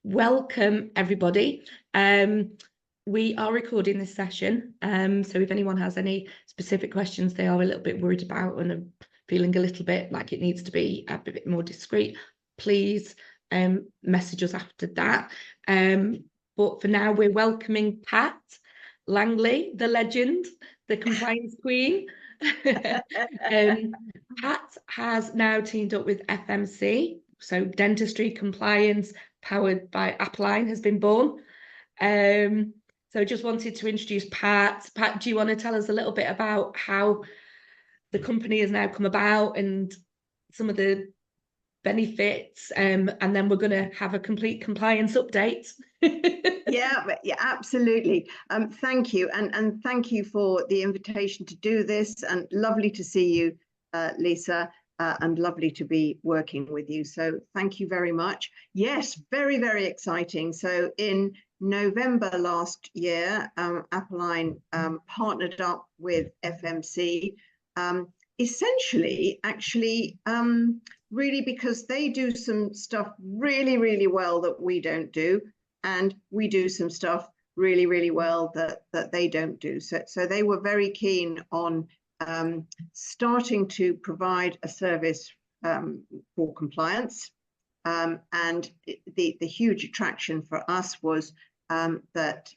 Welcome, everybody. We are recording this session, so if anyone has any specific questions they are a little bit worried about and are feeling a little bit like it needs to be a bit more discreet, please message us after that. But for now, we're welcoming Pat Langley, the legend, the compliance queen. Pat has now teamed up with FMC, so Dentistry Compliance powered by Apolline has been born. So just wanted to introduce Pat. Pat, do you want to tell us a little bit about how the company has now come about and some of the benefits, and then we're going to have a complete compliance update. Yeah, absolutely. Thank you, and thank you for the invitation to do this, and lovely to see you, Lisa, and lovely to be working with you. So thank you very much. Yes, very, very exciting. So in November last year, Apolline partnered up with FMC, essentially, actually, really because they do some stuff really, really well that we don't do, and we do some stuff really, really well that they don't do. So they were very keen on starting to provide a service for compliance. And the huge attraction for us was that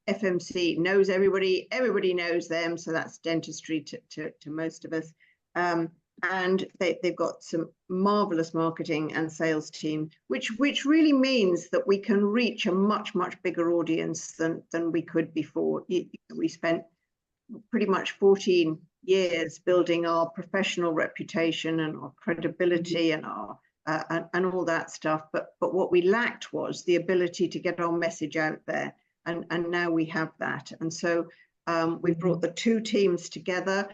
FMC knows everybody, everybody knows them. So that's dentistry to most of us. And they've got some marvelous marketing and sales team, which really means that we can reach a much bigger audience than we could before. We spent pretty much 14 years building our professional reputation and our credibility and our and all that stuff. But what we lacked was the ability to get our message out there, and now we have that. And so we brought the two teams together.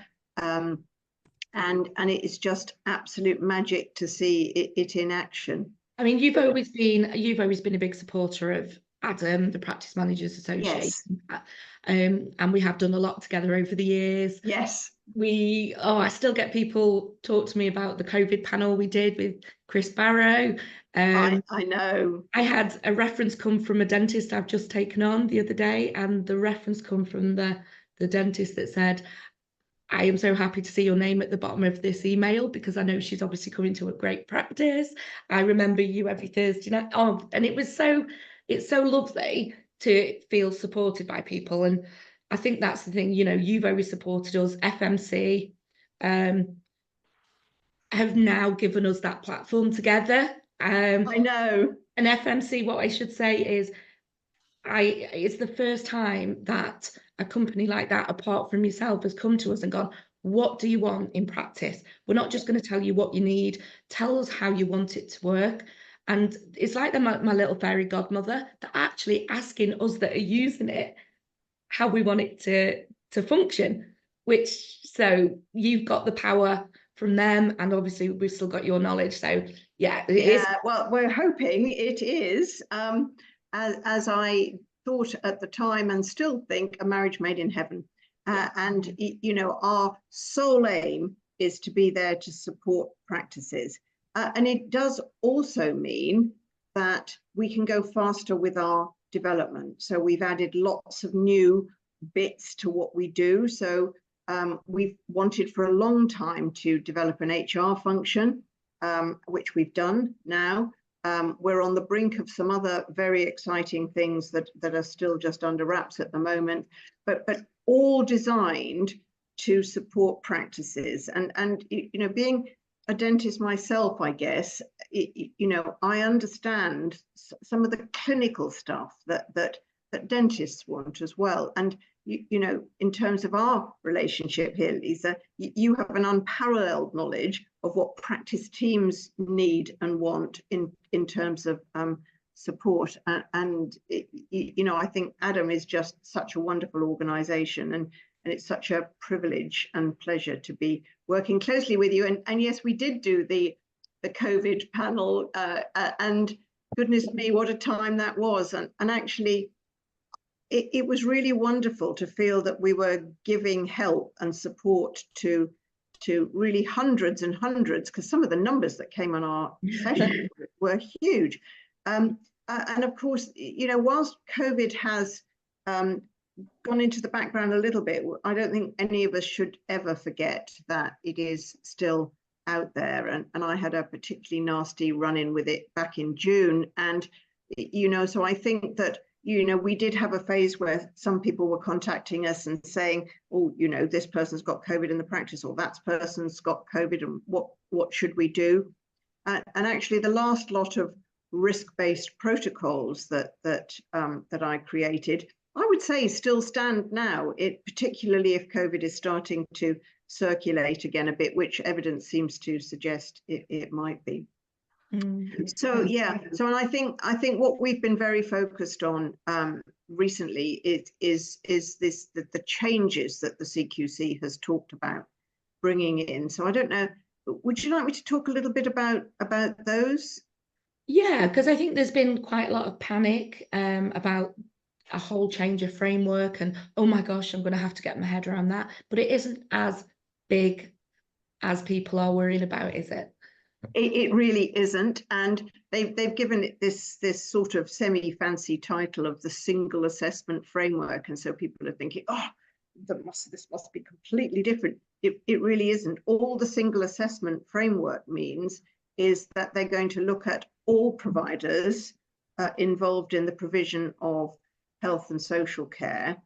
And it is just absolute magic to see it in action. I mean, you've always been a big supporter of Adam, the Practice Managers Association. Yes. And we have done a lot together over the years. Yes. I still get people talk to me about the COVID panel we did with Chris Barrow. I know. I had a reference come from a dentist I've just taken on the other day, and the reference come from the dentist that said, I am so happy to see your name at the bottom of this email because I know she's obviously coming to a great practice. I remember you every Thursday night. And it's so lovely to feel supported by people. And I think that's the thing, you've always supported us. FMC have now given us that platform together. I know. And FMC, what I should say is, it's the first time that a company like that, apart from yourself, has come to us and gone, what do you want in practice? We're not just going to tell you what you need. Tell us how you want it to work. And it's like my little fairy godmother, that actually asking us that are using it how we want it to function. So you've got the power from them, and obviously we've still got your knowledge. So yeah, it is. Well, we're hoping it is. As I thought at the time and still think, a marriage made in heaven. And, our sole aim is to be there to support practices. And it does also mean that we can go faster with our development. So we've added lots of new bits to what we do. So we've wanted for a long time to develop an HR function, which we've done now. We're on the brink of some other very exciting things that are still just under wraps at the moment, but all designed to support practices. And being a dentist myself, I guess, I understand some of the clinical stuff that dentists want as well. And in terms of our relationship here, Lisa, you have an unparalleled knowledge of what practice teams need and want in terms of support. And I think Adam is just such a wonderful organization, and it's such a privilege and pleasure to be working closely with you. And yes, we did do the COVID panel, and goodness me, what a time that was. And actually, it was really wonderful to feel that we were giving help and support to really hundreds and hundreds, because some of the numbers that came on our session were huge. and of course, you know, whilst COVID has gone into the background a little bit, I don't think any of us should ever forget that it is still out there. And I had a particularly nasty run-in with it back in June. And, you know, so I think that, you know, we did have a phase where some people were contacting us and saying, oh, you know, this person's got COVID in the practice, or that person's got COVID, and what should we do? And actually, the last lot of risk-based protocols that I created, I would say still stand now, particularly if COVID is starting to circulate again a bit, which evidence seems to suggest it might be. So yeah, so and I think what we've been very focused on recently is the changes that the CQC has talked about bringing in. So I don't know, would you like me to talk a little bit about those? Yeah, because I think there's been quite a lot of panic about a whole change of framework, and oh my gosh, I'm going to have to get my head around that. But it isn't as big as people are worried about, is it? It really isn't, and they've given it this sort of semi-fancy title of the single assessment framework, and so people are thinking, oh, this must be completely different. It really isn't. All the single assessment framework means is that they're going to look at all providers involved in the provision of health and social care,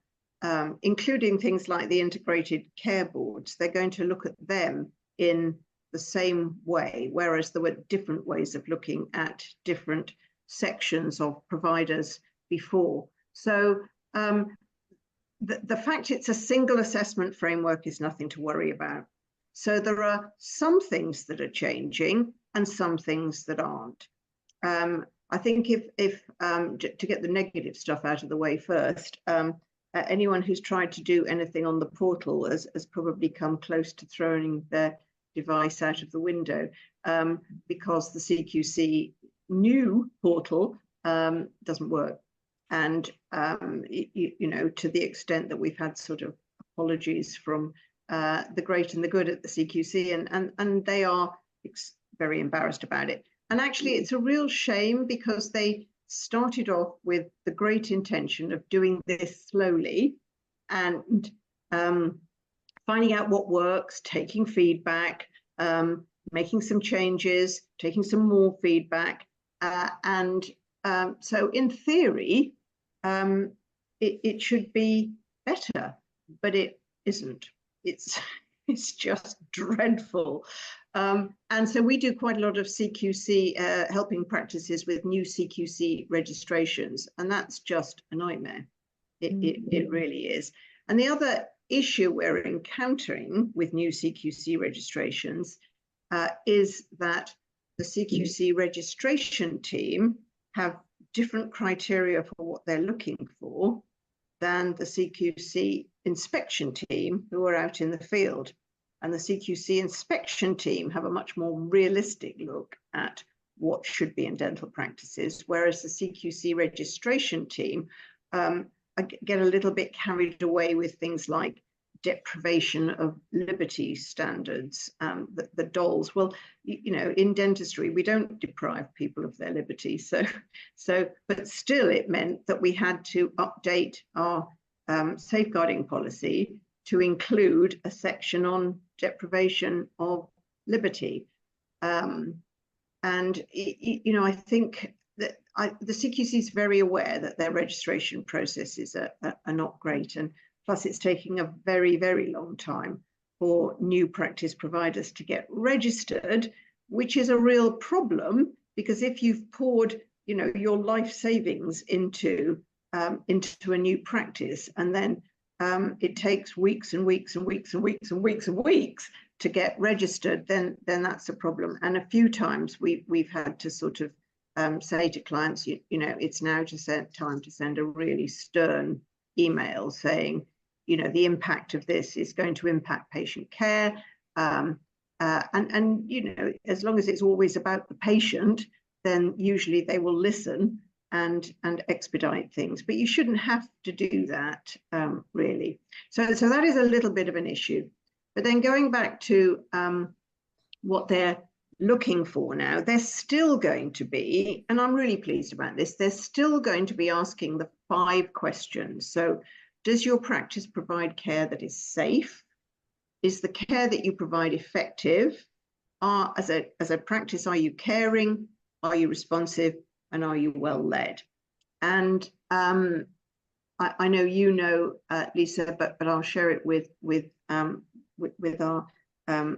including things like the integrated care boards. They're going to look at them in the same way, whereas there were different ways of looking at different sections of providers before. So the fact it's a single assessment framework is nothing to worry about. So there are some things that are changing and some things that aren't. I think if to get the negative stuff out of the way first, anyone who's tried to do anything on the portal has probably come close to throwing their device out of the window, because the CQC new portal doesn't work. And, you know, to the extent that we've had sort of apologies from the great and the good at the CQC, and they are very embarrassed about it. And actually, it's a real shame, because they started off with the great intention of doing this slowly and finding out what works, taking feedback, making some changes, taking some more feedback. So in theory, it should be better, but it isn't. It's just dreadful. And so we do quite a lot of CQC, helping practices with new CQC registrations, and that's just a nightmare. It really is. And the other issue we're encountering with new CQC registrations is that the CQC registration team have different criteria for what they're looking for than the CQC inspection team who are out in the field. And the CQC inspection team have a much more realistic look at what should be in dental practices, whereas the CQC registration team get a little bit carried away with things like deprivation of liberty standards, the DOLS. Well, you know, in dentistry, we don't deprive people of their liberty. But still it meant that we had to update our safeguarding policy to include a section on deprivation of liberty. And, you know, I think that the CQC is very aware that their registration processes are not great. And plus it's taking a very, very long time for new practice providers to get registered, which is a real problem, because if you've poured, you know, your life savings into a new practice, and then it takes weeks and weeks and weeks and weeks and weeks and weeks to get registered, then that's a problem. And a few times we've had to sort of say to clients, you know, it's now time to send a really stern email saying, you know, the impact of this is going to impact patient care. And you know, as long as it's always about the patient, then usually they will listen and expedite things. But you shouldn't have to do that, really. So that is a little bit of an issue. But then going back to what they're looking for now, they're still going to be, and I'm really pleased about this, they're still going to be asking the 5 questions. So does your practice provide care that is safe? Is the care that you provide effective? As a practice, are you caring? Are you responsive? And are you well led? And I know you know, Lisa, but I'll share it with our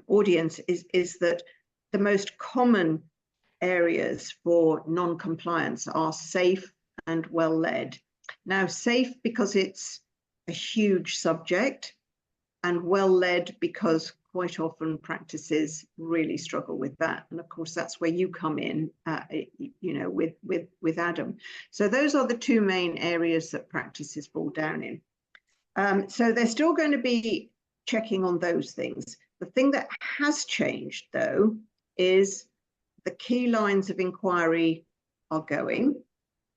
audience, is that the most common areas for non-compliance are safe and well led. Now, safe because it's a huge subject, and well led because quite often practices really struggle with that. And of course, that's where you come in, you know, with Adam. So those are the 2 main areas that practices fall down in. So they're still going to be checking on those things. The thing that has changed, though, is the key lines of inquiry are going,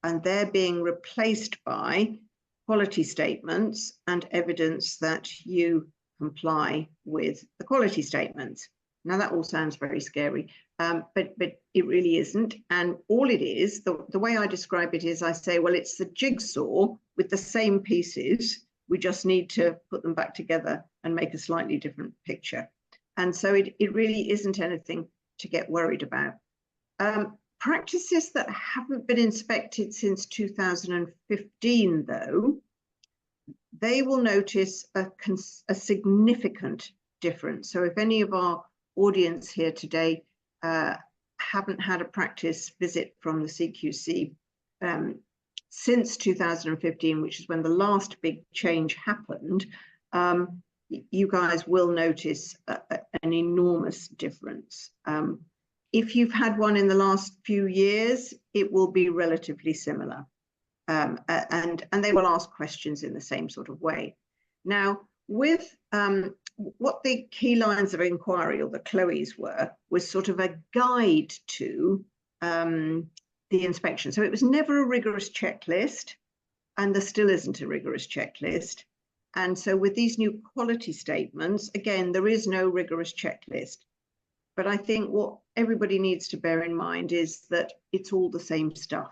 and they're being replaced by quality statements and evidence that you comply with the quality statements. Now that all sounds very scary, but it really isn't. And all it is, the way I describe it is I say, well, it's the jigsaw with the same pieces. We just need to put them back together and make a slightly different picture. And so it really isn't anything to get worried about. Practices that haven't been inspected since 2015, though, they will notice a significant difference. So if any of our audience here today haven't had a practice visit from the CQC since 2015, which is when the last big change happened, you guys will notice an enormous difference. If you've had one in the last few years, it will be relatively similar. And they will ask questions in the same sort of way. Now, with what the key lines of inquiry, or the CLOEs, was sort of a guide to the inspection. So it was never a rigorous checklist, and there still isn't a rigorous checklist. And so with these new quality statements, again, there is no rigorous checklist. But I think what everybody needs to bear in mind is that it's all the same stuff.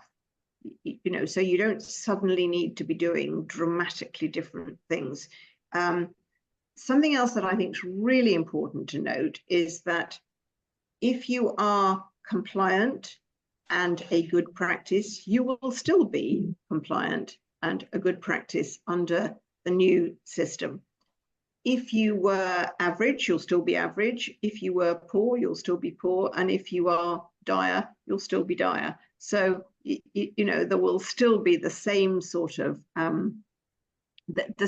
You know, so you don't suddenly need to be doing dramatically different things. Something else that I think is really important to note is that if you are compliant and a good practice, you will still be compliant and a good practice under the new system. If you were average, you'll still be average. If you were poor, you'll still be poor. And if you are dire, you'll still be dire. So, you know, there will still be the same sort of, the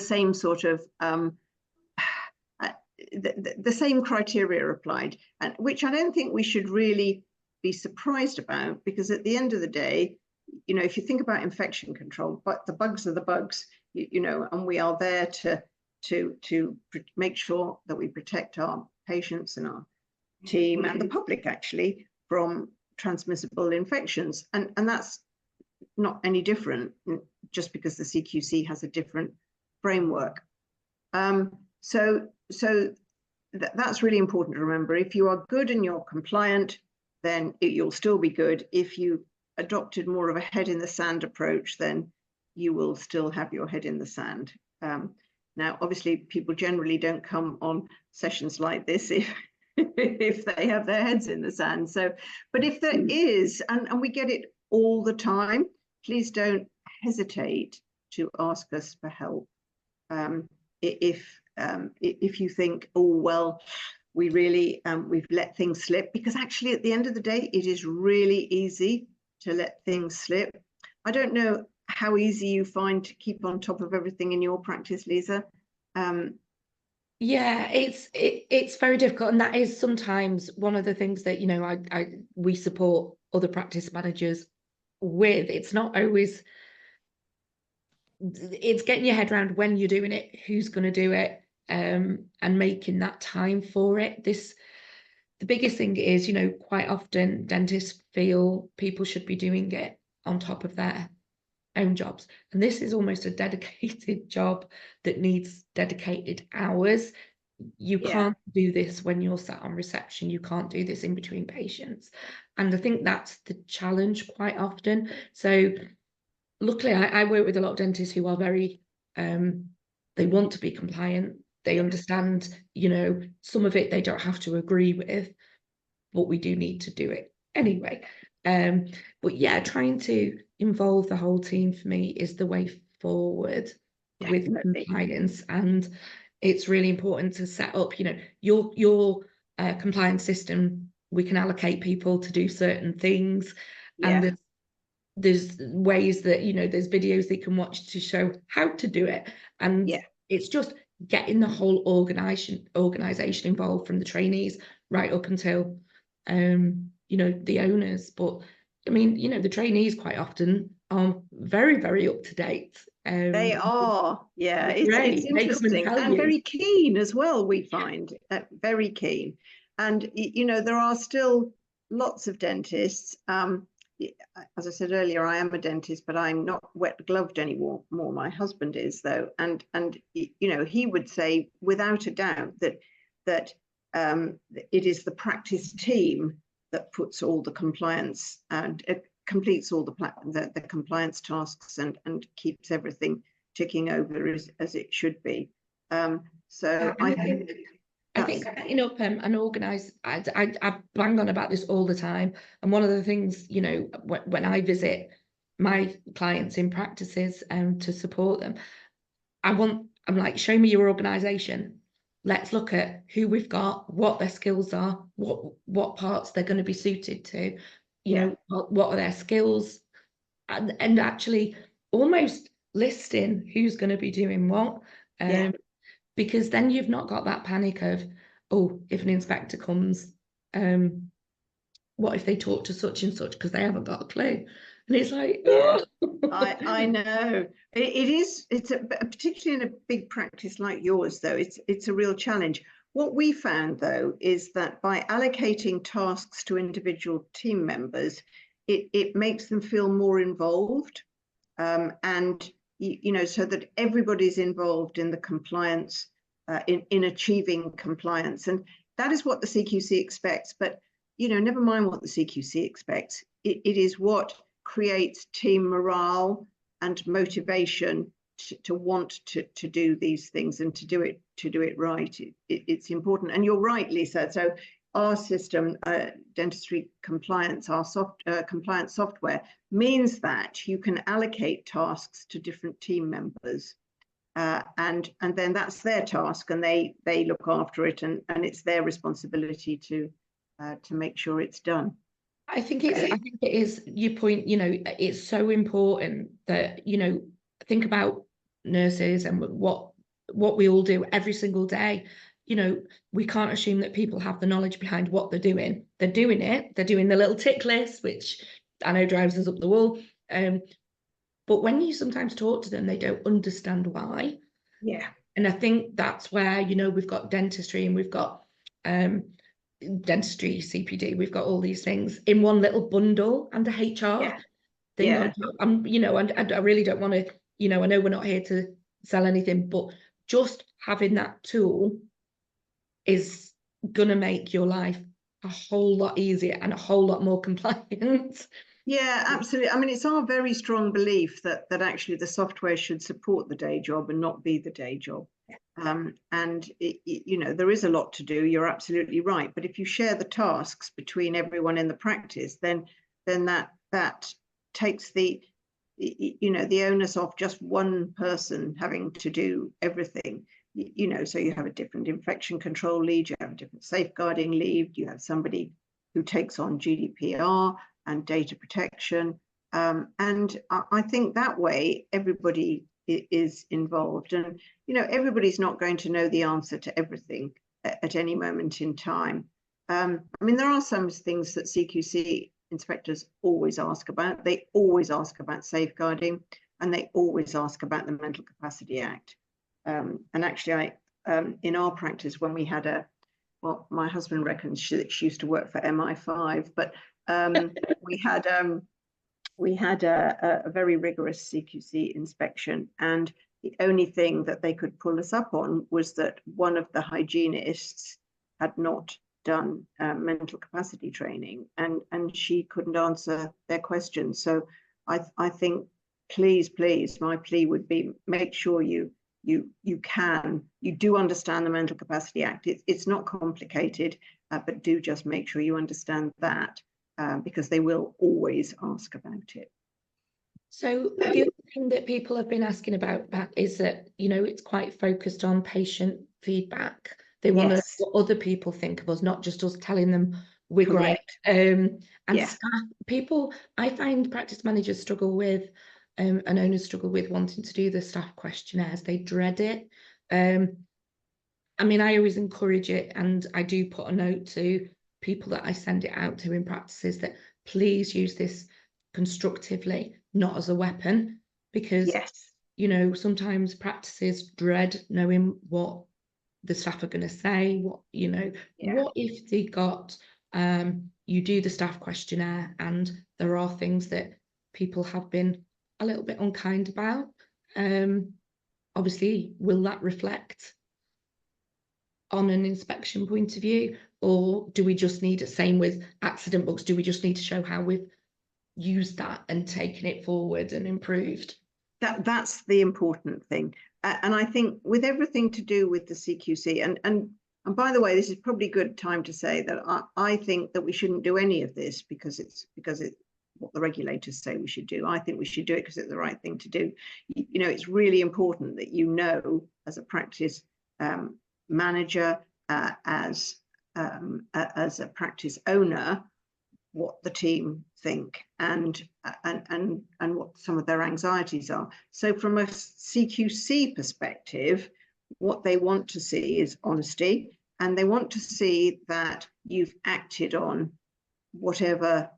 same criteria applied, and which I don't think we should really be surprised about, because at the end of the day, you know, if you think about infection control, but the bugs are the bugs, you know, and we are there to make sure that we protect our patients and our team and the public actually from transmissible infections, and that's not any different just because the CQC has a different framework. So that's really important to remember. If you are good and you're compliant, then you'll still be good. If you adopted more of a head in the sand approach, then you will still have your head in the sand. Now, obviously, people generally don't come on sessions like this if they have their heads in the sand. So, but if there is, and we get it all the time, please don't hesitate to ask us for help. If you think, oh, well, we really, we've let things slip, because actually at the end of the day, it is really easy to let things slip. I don't know how easy you find to keep on top of everything in your practice, Lisa. Yeah, it's very difficult, and that is sometimes one of the things that, you know, we support other practice managers with. It's not always, it's getting your head around when you're doing it, who's going to do it, and making that time for it. The biggest thing is, you know, quite often dentists feel people should be doing it on top of their own jobs, and this is almost a dedicated job that needs dedicated hours. You Yeah. can't do this when you're sat on reception. You can't do this in between patients. And I think that's the challenge quite often. So luckily, I work with a lot of dentists who are very, they want to be compliant. They understand, you know, some of it they don't have to agree with, but we do need to do it anyway. But yeah, trying to involve the whole team for me is the way forward with Definitely. compliance. And it's really important to set up, you know, your compliance system. We can allocate people to do certain things, and Yeah. there's ways that, you know, there's videos they can watch to show how to do it. And Yeah. it's just getting the whole organization involved, from the trainees right up until you know, the owners. But I mean, you know, the trainees quite often are very, very up to date. They are. Yeah, it's Great. They come and interesting tell and you. very keen as well, we find. Very keen. And you know, there are still lots of dentists. As I said earlier, I am a dentist, but I'm not wet gloved anymore. More, my husband is, though, and you know, he would say without a doubt that it is the practice team that puts all the compliance and completes all the compliance tasks and keeps everything ticking over as it should be. So I think setting up and organise, I bang on about this all the time. And one of the things, you know, when I visit my clients in practices to support them, I'm like, show me your organisation. Let's look at who we've got, what their skills are, what parts they're going to be suited to, you know, what are their skills, and actually almost listing who's going to be doing what. Because then you've not got that panic of, oh, if an inspector comes, what if they talk to such and such, because they haven't got a clue. And it's like, yeah. I know it's particularly in a big practice like yours, though, it's a real challenge. What we found, though, is that by allocating tasks to individual team members, it makes them feel more involved, and you know, so that everybody's involved in the compliance, in achieving compliance. And that is what the CQC expects. But you know, never mind what the CQC expects. It is what creates team morale and motivation to want to do these things and to do it right. It's important. And you're right, Lisa. So our system, Dentistry Compliance, our compliance software, means that you can allocate tasks to different team members, and then that's their task, and they look after it, and it's their responsibility to make sure it's done. I think it is your point, you know, it's so important that, you know, think about nurses and what we all do every single day. You know, we can't assume that people have the knowledge behind what they're doing. They're doing it. They're doing the little tick list, which I know drives us up the wall. But when you sometimes talk to them, they don't understand why. Yeah. And I think that's where, you know, we've got dentistry and we've got dentistry, CPD, we've got all these things in one little bundle under HR thing. Yeah. You know, and I really don't want to, you know, I know we're not here to sell anything, but just having that tool is going to make your life a whole lot easier and a whole lot more compliant. Yeah, absolutely. I mean, it's our very strong belief that actually the software should support the day job and not be the day job. And you know, there is a lot to do. You're absolutely right. But if you share the tasks between everyone in the practice, then that takes the you know, the onus off just one person having to do everything. You know, so you have a different infection control lead, you have a different safeguarding lead, you have somebody who takes on GDPR and data protection. And I think that way everybody is involved. And, you know, everybody's not going to know the answer to everything at any moment in time. I mean, there are some things that CQC inspectors always ask about. They always ask about safeguarding, and they always ask about the Mental Capacity Act. And actually, in our practice, when we had well, my husband reckons she used to work for MI5, but we had we had a very rigorous CQC inspection, and the only thing that they could pull us up on was that one of the hygienists had not done mental capacity training, and she couldn't answer their questions. So I think, please, my plea would be, make sure you do understand the Mental Capacity Act. It's not complicated, but do just make sure you understand that, because they will always ask about it. So the other thing that people have been asking about that is that, you know, it's quite focused on patient feedback. They want to know what other people think of us, not just us telling them we're great. And staff, people, I find practice managers struggle with, and owners struggle with wanting to do the staff questionnaires. They dread it. I mean, I always encourage it, and I do put a note to people that I send it out to in practices that please use this constructively, not as a weapon, because you know, sometimes practices dread knowing what the staff are going to say. What, you know, what if they got you do the staff questionnaire and there are things that people have been a little bit unkind about? Obviously, will that reflect on an inspection point of view, or do we just need it? Same with accident books, do we just need to show how we've used that and taken it forward and improved? That's the important thing. And I think with everything to do with the CQC, and by the way, this is probably a good time to say that I think that we shouldn't do any of this because it's what the regulators say we should do. I think we should do it because it's the right thing to do. You know, it's really important that you know, as a practice manager, as a practice owner, what the team think and what some of their anxieties are. So from a CQC perspective, what they want to see is honesty, and they want to see that you've acted on whatever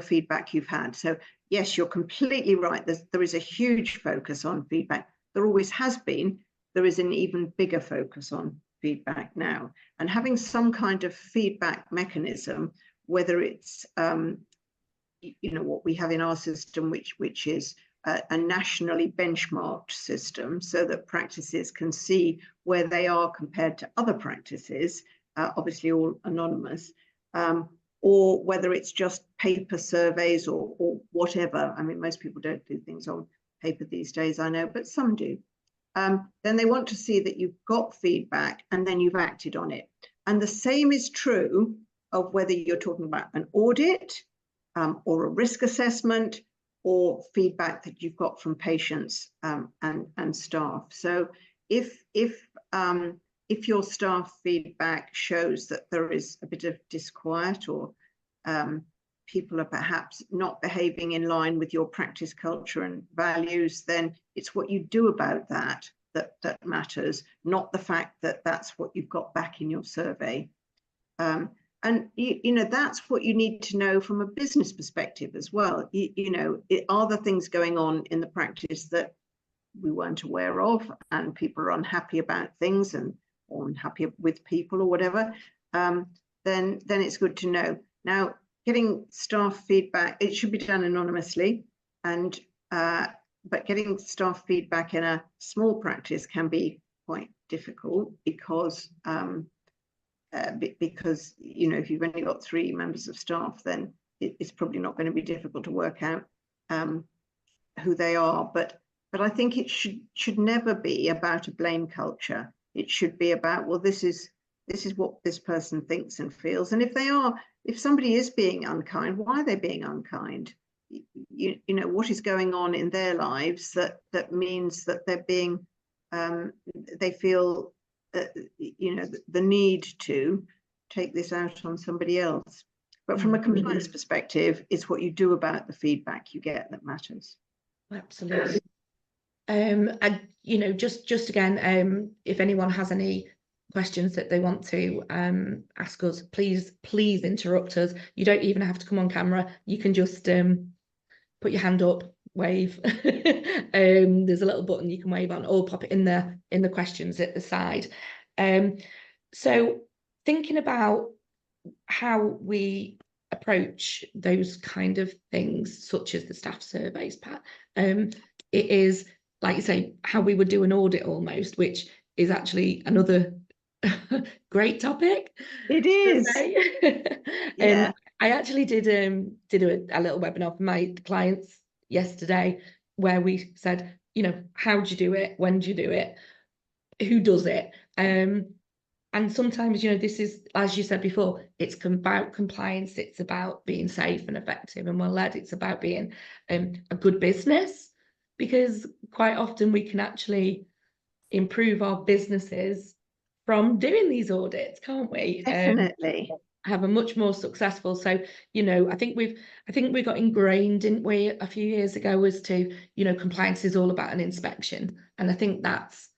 feedback you've had. So yes, you're completely right. There is a huge focus on feedback. There always has been. There is an even bigger focus on feedback now, and having some kind of feedback mechanism, whether it's you know, what we have in our system, which is a nationally benchmarked system, so that practices can see where they are compared to other practices, obviously all anonymous, or whether it's just paper surveys or whatever. I mean, most people don't do things on paper these days, I know, but some do. Then they want to see that you've got feedback and then you've acted on it. And the same is true of whether you're talking about an audit or a risk assessment or feedback that you've got from patients and staff. So if your staff feedback shows that there is a bit of disquiet, or people are perhaps not behaving in line with your practice culture and values, then it's what you do about that matters, not the fact that that's what you've got back in your survey. And you know, that's what you need to know from a business perspective as well. You know, are there things going on in the practice that we weren't aware of, and people are unhappy about things or unhappy with people or whatever? Then it's good to know. Now, getting staff feedback, it should be done anonymously, and but getting staff feedback in a small practice can be quite difficult because you know, if you've only got 3 members of staff, then it's probably not going to be difficult to work out who they are. But I think it should never be about a blame culture. It should be about, well, this is what this person thinks and feels, and if somebody is being unkind, why are they being unkind? You know, what is going on in their lives that means that they're being they feel you know, the need to take this out on somebody else. But from a compliance perspective, it's what you do about the feedback you get that matters. Absolutely. And you know, just again, if anyone has any questions that they want to ask us, please interrupt us. You don't even have to come on camera. You can just put your hand up, wave. There's a little button you can wave on, or pop it in the questions at the side. So thinking about how we approach those kind of things, such as the staff surveys, Pat, it is, like you say, how we would do an audit almost, which is actually another great topic. It is. Yeah. I actually did a little webinar for my clients yesterday where we said, you know, how do you do it? When do you do it? Who does it? And sometimes, you know, this is, as you said before, it's about compliance. It's about being safe and effective and well led. It's about being a good business, because quite often we can actually improve our businesses from doing these audits, can't we? Definitely. Have a much more successful. So, you know, I think we got ingrained, didn't we, a few years ago, as to, you know, compliance is all about an inspection. And I think that's,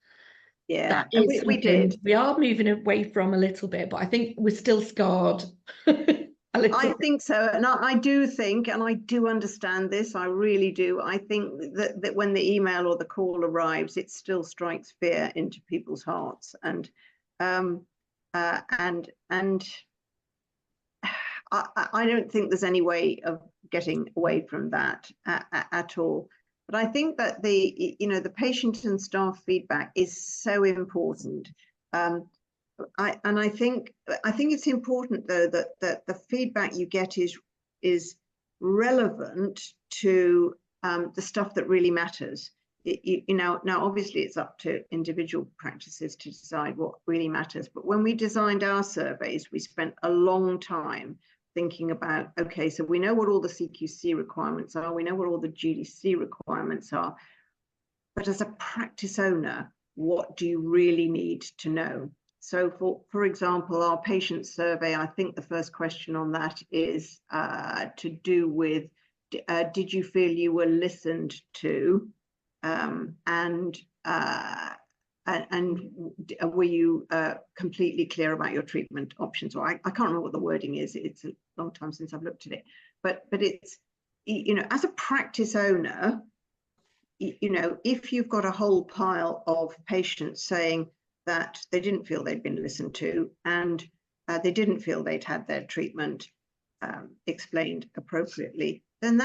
Yeah, that is we did. We are moving away from a little bit, but I think we're still scarred. I think so. And I do think, and I do understand this, I really do. I think that when the email or the call arrives, it still strikes fear into people's hearts. And I don't think there's any way of getting away from that at all. But I think that the patient and staff feedback is so important. I think it's important, though, that the feedback you get is relevant to the stuff that really matters. Now obviously it's up to individual practices to decide what really matters. But when we designed our surveys, we spent a long time thinking about, okay, so we know what all the CQC requirements are, we know what all the GDC requirements are, but as a practice owner, what do you really need to know? So for example, our patient survey, I think the first question on that is to do with, did you feel you were listened to, and were you completely clear about your treatment options? Or I can't remember what the wording is. It's a long time since I've looked at it. But it's, you know, as a practice owner, you know, if you've got a whole pile of patients saying that they didn't feel they'd been listened to, and they didn't feel they'd had their treatment explained appropriately, then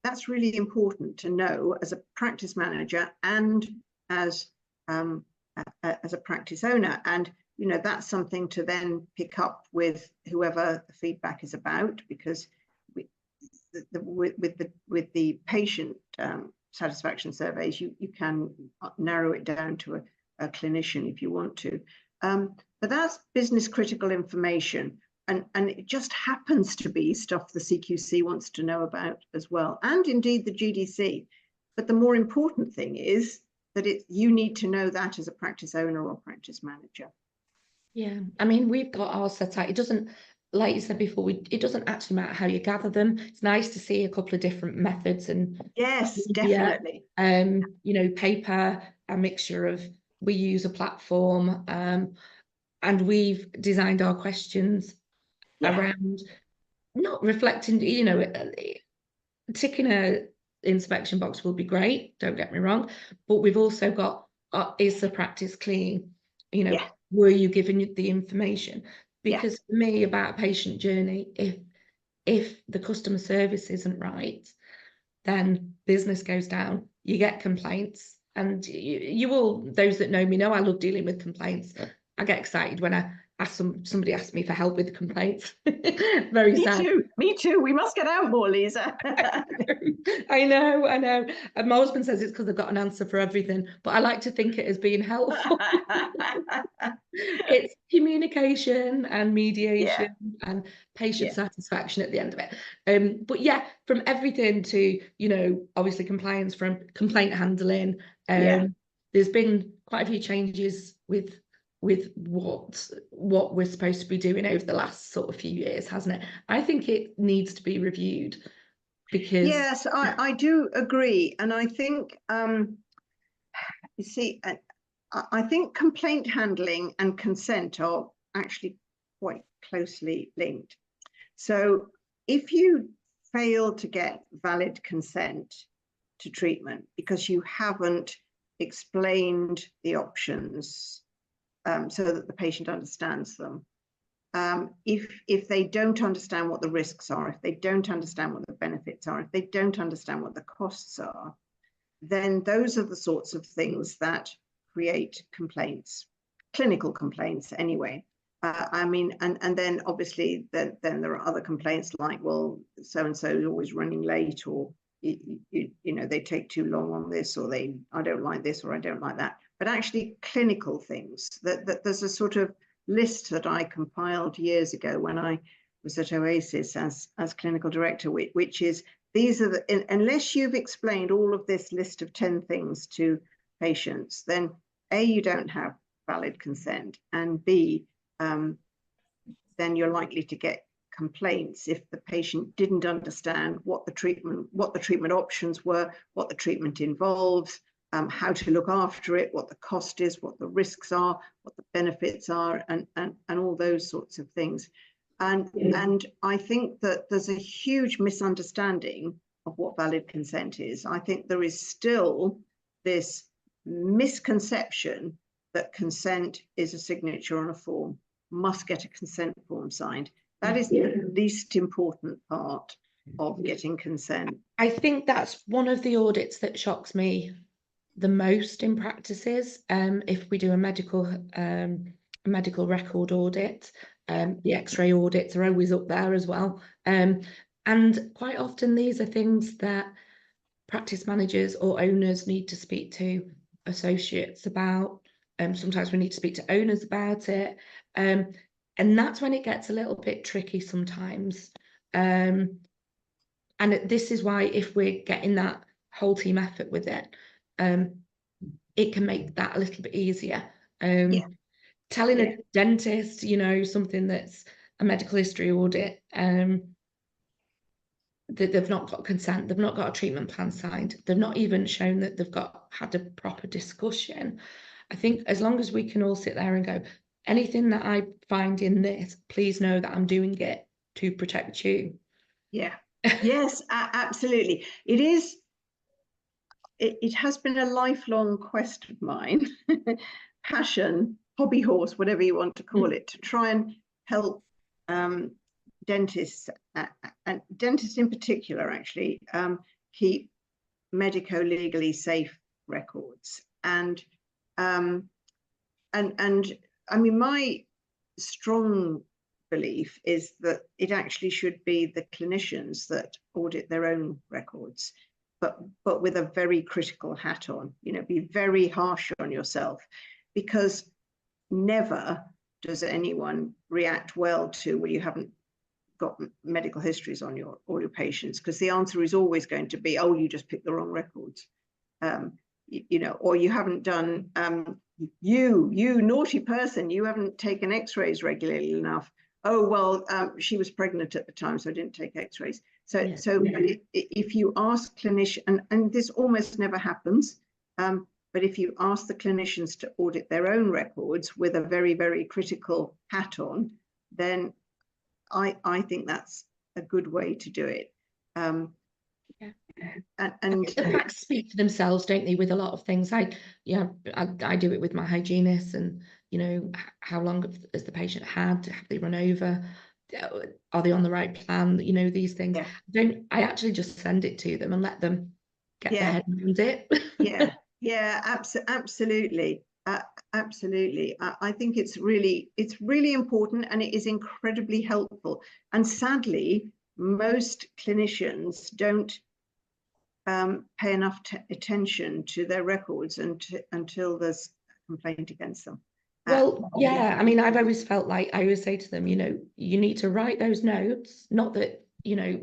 that's really important to know as a practice manager and as a practice owner. And you know, that's something to then pick up with whoever the feedback is about, because with the patient satisfaction surveys, you can narrow it down to a clinician if you want to. But that's business critical information. And it just happens to be stuff the CQC wants to know about as well, and indeed the GDC. But the more important thing is that you need to know that as a practice owner or practice manager. Yeah, I mean, we've got ours set out. It doesn't, like you said before, it doesn't actually matter how you gather them. It's nice to see a couple of different methods and yes, media, definitely. You know, paper, a mixture of, we use a platform, and we've designed our questions around not reflecting, you know, ticking a inspection box will be great, don't get me wrong, but we've also got, is the practice clean? You know, were you given the information? Because for me, about a patient journey, if the customer service isn't right, then business goes down. You get complaints, and you all, those that know me know I love dealing with complaints. I get excited when I ask somebody asks me for help with complaints. Very sad. Me too. We must get out more, Lisa. I know. And my husband says it's because I've got an answer for everything, but I like to think it as being helpful. It's communication and mediation and patient satisfaction at the end of it. But yeah, from everything to, you know, obviously compliance, from complaint handling. There's been quite a few changes with what we're supposed to be doing over the last sort of few years, hasn't it? I think it needs to be reviewed, because yes, I do agree. And I think you see, I think complaint handling and consent are actually quite closely linked. So if you fail to get valid consent to treatment because you haven't explained the options so that the patient understands them, if they don't understand what the risks are, if they don't understand what the benefits are, if they don't understand what the costs are, then those are the sorts of things that create complaints, clinical complaints anyway. I mean, and then obviously then there are other complaints like, well, so-and-so is always running late, or you know, they take too long on this, or I don't like this, or I don't like that. But actually clinical things, that there's a sort of list that I compiled years ago when I was at Oasis as clinical director, which is, these are unless you've explained all of this list of 10 things to patients, then A, you don't have valid consent, and B, then you're likely to get complaints if the patient didn't understand what the treatment options were, what the treatment involves, how to look after it, what the cost is, what the risks are, what the benefits are, and all those sorts of things. And I think that there's a huge misunderstanding of what valid consent is. I think there is still this misconception that consent is a signature on a form, must get a consent form signed. That is the least important part of getting consent. I think that's one of the audits that shocks me the most in practices. If we do a medical record audit, the X-ray audits are always up there as well. And quite often these are things that practice managers or owners need to speak to associates about. Sometimes we need to speak to owners about it. And that's when it gets a little bit tricky sometimes. And this is why, if we're getting that whole team effort with it, it can make that a little bit easier. Telling a dentist, you know, something that's a medical history audit, that they've not got consent, they've not got a treatment plan signed, they've not even shown that they've had a proper discussion. I think as long as we can all sit there and go, anything that I find in this, please know that I'm doing it to protect you. Yeah. Yes, absolutely. It is. It has been a lifelong quest of mine, passion, hobby horse, whatever you want to call it, to try and help dentists, and dentists in particular, actually, keep medico-legally safe records. And I mean, my strong belief is that it actually should be the clinicians that audit their own records, but with a very critical hat on, you know, be very harsh on yourself, because never does anyone react well to, well, you haven't got medical histories on all your patients, because the answer is always going to be, oh, you just picked the wrong records, you know, or you haven't done, you naughty person, you haven't taken x-rays regularly enough. Oh, well, she was pregnant at the time, so I didn't take x-rays. So if you ask clinicians, and this almost never happens, but if you ask the clinicians to audit their own records with a very, very critical hat on, then I think that's a good way to do it. And the facts speak for themselves, don't they, with a lot of things. I do it with my hygienists, and you know, how long has the patient had? Have they run over? Are they on the right plan? You know, these things. I actually just send it to them and let them get their head around it. Absolutely. Absolutely. I think it's really important, and it is incredibly helpful. And sadly, most clinicians don't pay enough attention to their records until there's a complaint against them. Well, yeah, I mean, I've always felt like, I always say to them, you know, you need to write those notes, not that, you know,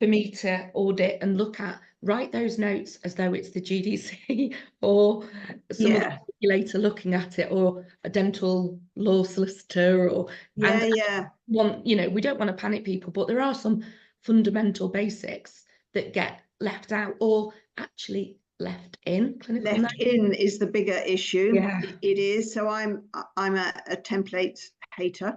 for me to audit and look at, write those notes as though it's the GDC or some other regulator looking at it, or a dental law solicitor, or you know, we don't want to panic people, but there are some fundamental basics that get left out, or actually left in. Left in is the bigger issue. It is. So I'm a template hater.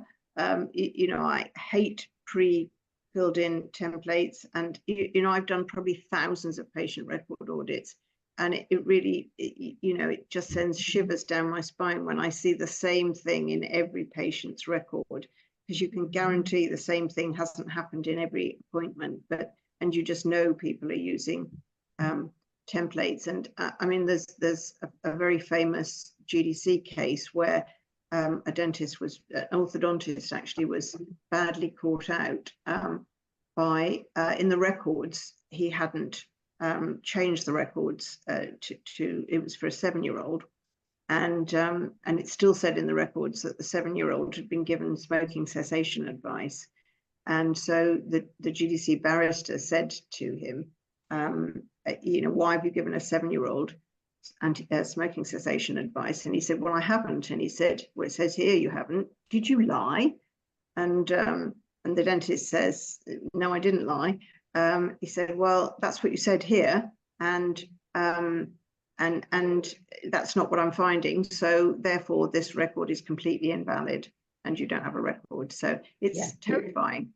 You know, I hate pre-filled in templates, and you know, I've done probably thousands of patient record audits, and it really, you know, it just sends shivers down my spine when I see the same thing in every patient's record. because you can guarantee the same thing hasn't happened in every appointment, and you just know people are using templates. And I mean, there's a very famous GDC case where a dentist was, an orthodontist actually, was badly caught out by in the records. He hadn't changed the records to it was for a 7-year-old, and it still said in the records that the 7-year-old had been given smoking cessation advice. And so the GDC barrister said to him, you know, why have you given a 7-year-old smoking cessation advice? And he said, well, I haven't. And he said, well, it says here you haven't. Did you lie? And the dentist says, no, I didn't lie. He said, well, that's what you said here, and that's not what I'm finding. So therefore, this record is completely invalid, and you don't have a record. So it's terrifying.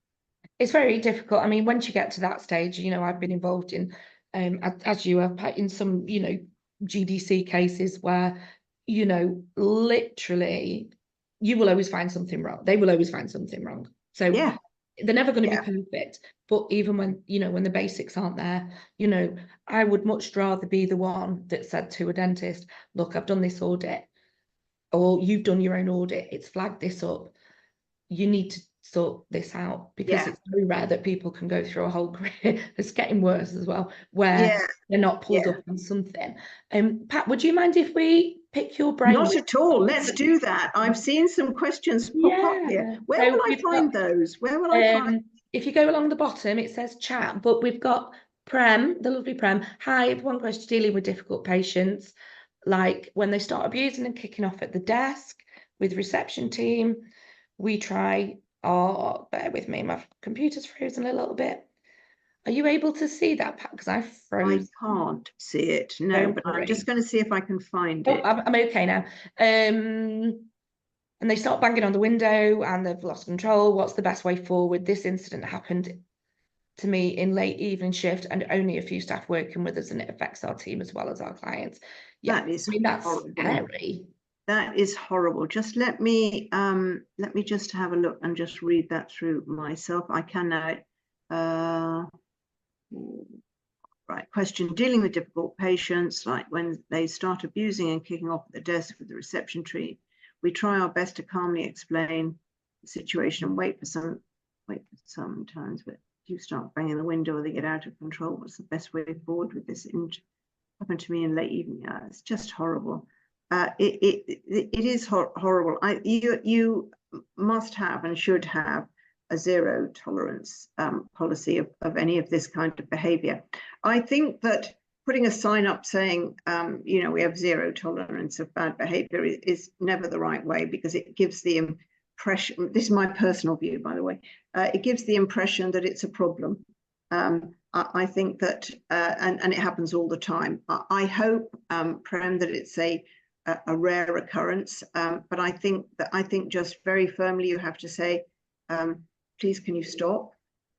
It's very difficult. I mean, once you get to that stage, you know, I've been involved in, as you have, in some, you know, GDC cases where, you know, literally, you will always find something wrong. They will always find something wrong. So they're never going to be perfect. But even when, you know, when the basics aren't there, you know, I would much rather be the one that said to a dentist, look, I've done this audit, or you've done your own audit, it's flagged this up. You need to sort this out, because it's very rare that people can go through a whole career. It's getting worse as well, where they're not pulled up on something. Pat, would you mind if we pick your brain? Not at all. Let's do that. I've seen some questions pop up here. Where will I find those? Where will I find? If you go along the bottom, it says chat, but we've got Prem, the lovely Prem. Hi, one question: dealing with difficult patients, like when they start abusing and kicking off at the desk with reception team. We try, bear with me, my computer's frozen a little bit. Are you able to see that, Pat? Because I froze. I can't see it, no, but I'm just going to see if I can find it. I'm okay now. And they start banging on the window and they've lost control. What's the best way forward? This incident happened to me in late evening shift, and only a few staff working with us, and it affects our team as well as our clients. Yeah, that is that's horrible. Scary. That is horrible. Just let me just have a look and just read that through myself. I can now. Right, question: dealing with difficult patients, like when they start abusing and kicking off at the desk with the reception team, we try our best to calmly explain the situation and wait for sometimes, but if you start banging the window or they get out of control, what's the best way forward with this? Happened to me in late evening. It's just horrible. It is horrible. You must have and should have a zero tolerance policy of any of this kind of behavior. I think that putting a sign up saying, you know, we have zero tolerance of bad behavior is never the right way, because it gives the impression, this is my personal view, by the way, it gives the impression that it's a problem. I think that, and it happens all the time. I hope, Prem, that it's a rare occurrence, but I think just very firmly you have to say, please, can you stop?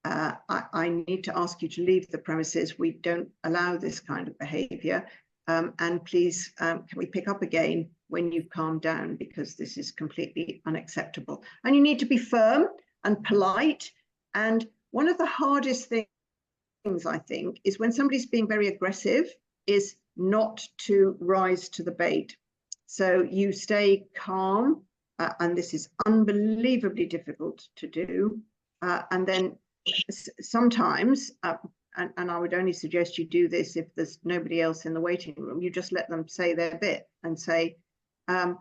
I need to ask you to leave the premises. We don't allow this kind of behavior. And please, can we pick up again when you've calmed down, because this is completely unacceptable. And you need to be firm and polite. And one of the hardest things, I think, is when somebody's being very aggressive, is not to rise to the bait. So you stay calm, and this is unbelievably difficult to do. And then sometimes, and I would only suggest you do this if there's nobody else in the waiting room, you just let them say their bit and say, and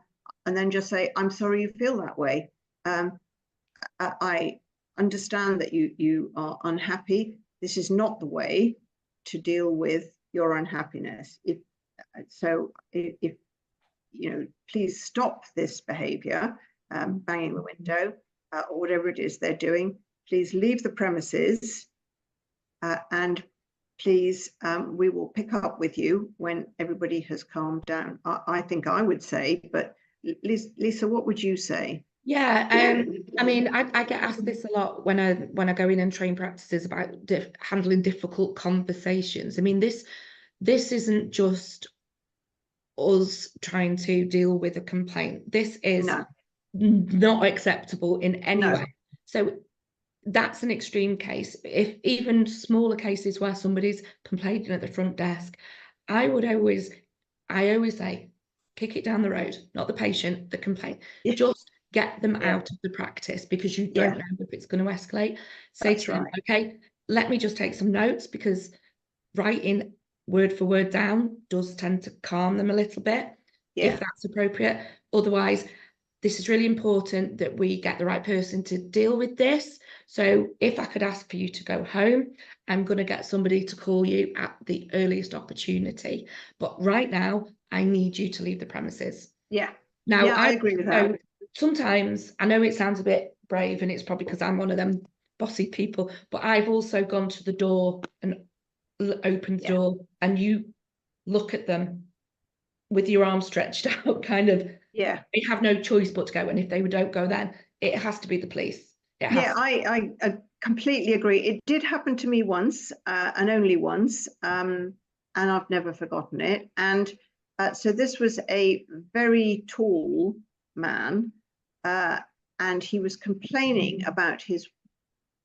then just say, I'm sorry you feel that way. I understand that you are unhappy. This is not the way to deal with your unhappiness. If you know, please stop this behavior, banging the window, or whatever it is they're doing. Please leave the premises, and please, we will pick up with you when everybody has calmed down. I think I would say, but Lisa, what would you say? Yeah, I mean, I get asked this a lot when I go in and train practices about handling difficult conversations. I mean, this isn't just us trying to deal with a complaint. This is not acceptable in any way. So that's an extreme case. If even smaller cases where somebody's complaining at the front desk, I always say, kick it down the road, not the patient, the complaint. Yeah. Just get them Yeah. out of the practice, because you Yeah. don't know if it's going to escalate. Say That's to them, right. okay, let me just take some notes, because writing word for word down does tend to calm them a little bit, Yeah. if that's appropriate. Otherwise, this is really important that we get the right person to deal with this. So if I could ask for you to go home, I'm going to get somebody to call you at the earliest opportunity. But right now, I need you to leave the premises. Yeah. Now, Yeah, I agree with that. Sometimes, I know it sounds a bit brave, and it's probably because I'm one of them bossy people, but I've also gone to the door and opened the Yeah. door, and you look at them with your arm stretched out, kind of. Yeah. They have no choice but to go, and if they don't go, then it has to be the police. Yeah, I completely agree. It did happen to me once, and only once, and I've never forgotten it. And so this was a very tall man, and he was complaining about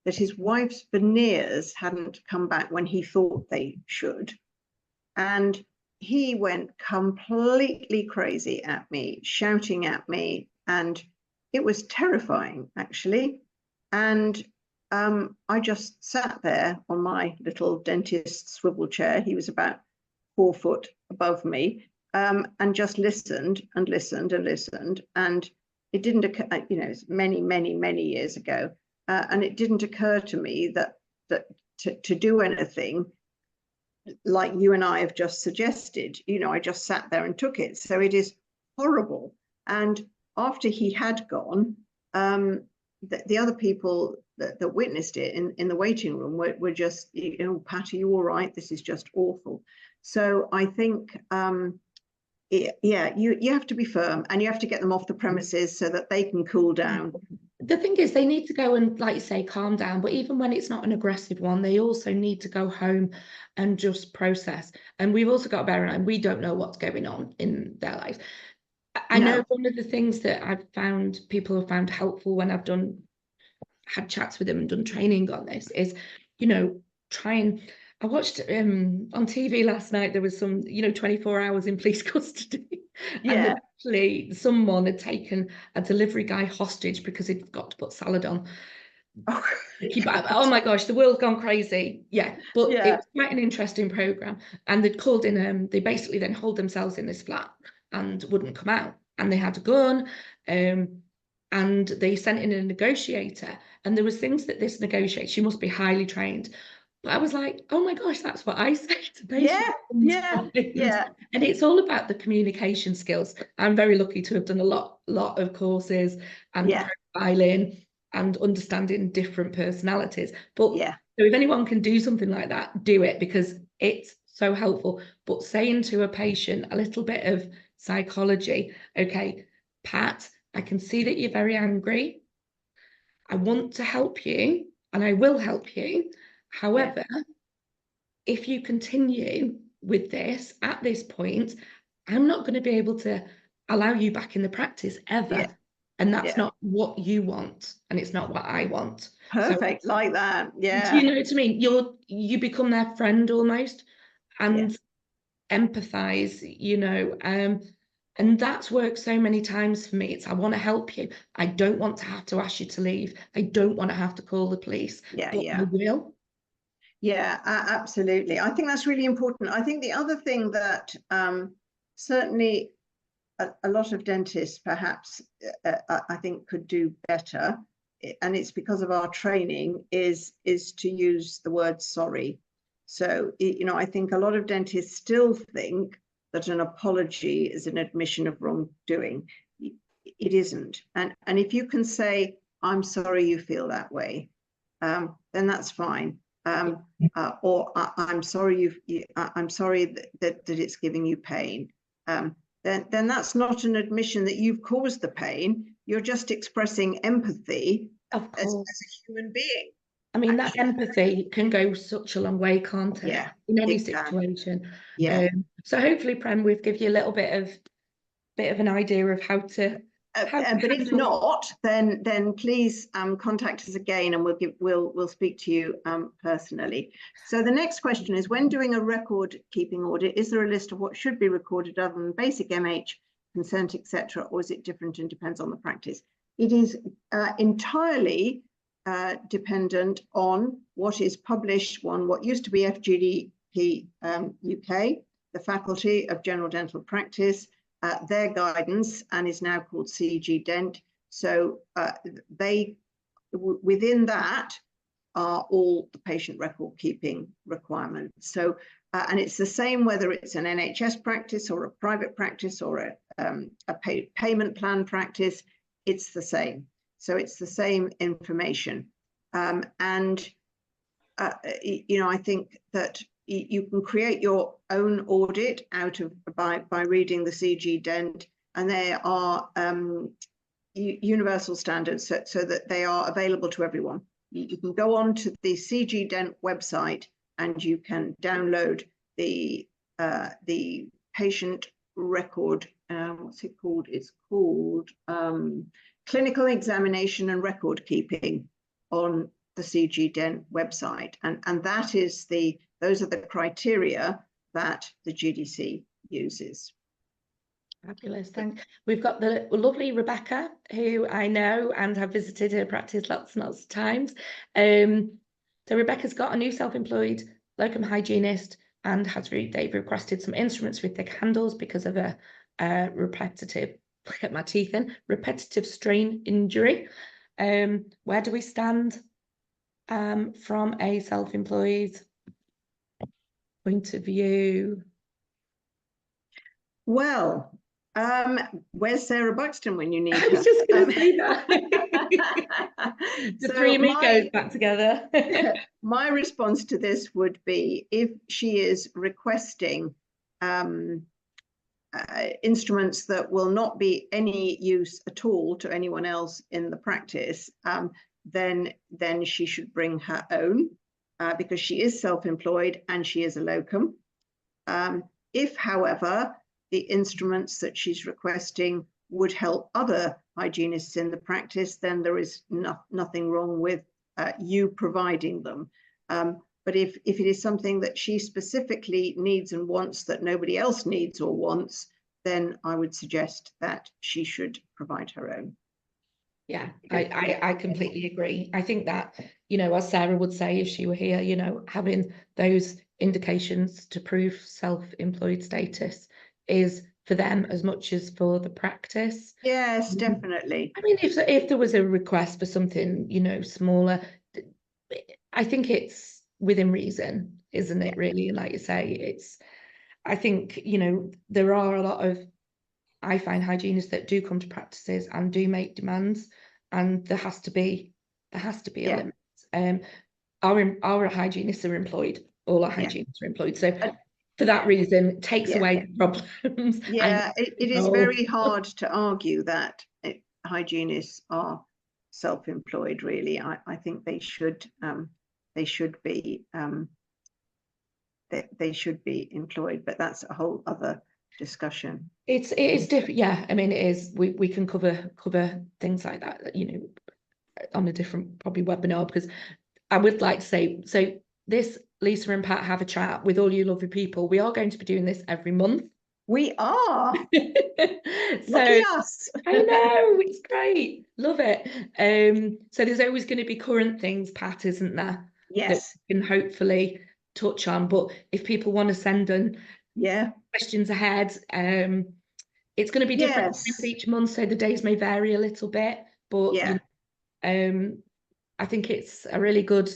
that his wife's veneers hadn't come back when he thought they should. And he went completely crazy at me, shouting at me, and it was terrifying, actually. And I just sat there on my little dentist swivel chair. He was about 4 foot above me, and just listened and listened and listened. And it didn't occur, it's many, many, many years ago, and it didn't occur to me that to do anything like you and I have just suggested. I just sat there and took it. So it is horrible. And after he had gone, the other people that witnessed it in the waiting room were just, Pat, are you all right? This is just awful. So I think, you have to be firm, and you have to get them off the premises so that they can cool down. The thing is, they need to go and, like you say, calm down. But even when it's not an aggressive one, they also need to go home and just process. And we've also got to bear in mind, we don't know what's going on in their lives. I know one of the things that I've found people have found helpful when I've had chats with them and done training on this is, I watched on TV last night, there was some, 24 hours in police custody. Yeah. And actually someone had taken a delivery guy hostage because he'd got to put salad on. Oh my gosh, the world's gone crazy. Yeah, but Yeah. it was quite an interesting program. And they'd called in, they basically then holed themselves in this flat and wouldn't come out. And they had a gun, and they sent in a negotiator. And there was things that this negotiator, she must be highly trained. But I was like, oh my gosh, that's what I say to patients. Yeah. And it's all about the communication skills. I'm very lucky to have done a lot of courses and profiling and understanding different personalities. But so if anyone can do something like that, do it, because it's so helpful. But saying to a patient a little bit of psychology, okay, Pat, I can see that you're very angry. I want to help you, and I will help you. However, if you continue with this at this point, I'm not going to be able to allow you back in the practice ever. Yeah. And that's not what you want, and it's not what I want. Perfect, so, like that. Yeah. Do you know what I mean? You become their friend almost, and empathize, and that's worked so many times for me. It's, I want to help you. I don't want to have to ask you to leave. I don't want to have to call the police. But I will. Yeah, absolutely. I think that's really important. I think the other thing that certainly a lot of dentists perhaps I think could do better, and it's because of our training, is to use the word sorry. So, I think a lot of dentists still think that an apology is an admission of wrongdoing. It isn't. And if you can say, I'm sorry you feel that way, then that's fine. Or I'm sorry I'm sorry that it's giving you pain. Then that's not an admission that you've caused the pain. You're just expressing empathy as a human being. I mean, that empathy can go such a long way, can't it? Yeah, in any situation. Yeah. So hopefully, Prem, we've given you a little bit of an idea of how to But if not, then please contact us again, and we'll speak to you personally. So the next question is, when doing a record keeping audit, is there a list of what should be recorded other than basic MH, consent, etc., or is it different and depends on the practice? It is entirely dependent on what is published on what used to be FGDP UK, the Faculty of General Dental Practice, their guidance, and is now called CG Dent. So within that are all the patient record keeping requirements. So and it's the same whether it's an NHS practice or a private practice or a payment plan practice. It's the same. So it's the same information. And you know, I think that you can create your own audit out of by reading the CG Dent, and they are universal standards, so that they are available to everyone. You can go on to the CG Dent website and you can download the patient record. What's it called? It's called Clinical Examination and Record Keeping on the CG Dent website, and that is those are the criteria that the GDC uses. Fabulous, thanks. We've got the lovely Rebecca, who I know and have visited her practice lots and lots of times. So Rebecca's got a new self-employed locum hygienist and they've requested some instruments with thick handles because of a repetitive, get my teeth in, repetitive strain injury. Where do we stand from a self-employed point of view? Well, where's Sarah Buxton when you need her? I was just going to say that. The three amigos back together. My response to this would be, if she is requesting instruments that will not be any use at all to anyone else in the practice, then she should bring her own, because she is self-employed and she is a locum. If, however, the instruments that she's requesting would help other hygienists in the practice, then there is nothing wrong with you providing them. But if it is something that she specifically needs and wants that nobody else needs or wants, then I would suggest that she should provide her own. Yeah, I completely agree. I think that, you know, as Sarah would say if she were here, you know, having those indications to prove self-employed status is for them as much as for the practice. Yes, definitely. I mean, if there was a request for something, you know, smaller, I think it's within reason, isn't it, really? Like you say, I think, you know, there are a lot of, I find, hygienists that do come to practices and do make demands, and there has to be a limit. Our hygienists are employed, all our hygienists are employed, so for that reason, it takes away the problems. Yeah, it is very hard to argue that hygienists are self-employed. Really, I think they should be employed, but that's a whole other discussion. It is different. Yeah, I mean, it is. We can cover things like that, you know, on a different probably webinar, because I would like to say, so this Lisa and Pat have a chat with all you lovely people. We are going to be doing this every month. We are. So lucky us. I know, it's great, love it. So there's always going to be current things, Pat, isn't there? Yes. That we can hopefully touch on. But if people want to send in questions ahead, it's going to be different each month, so the days may vary a little bit, but you know, I think it's a really good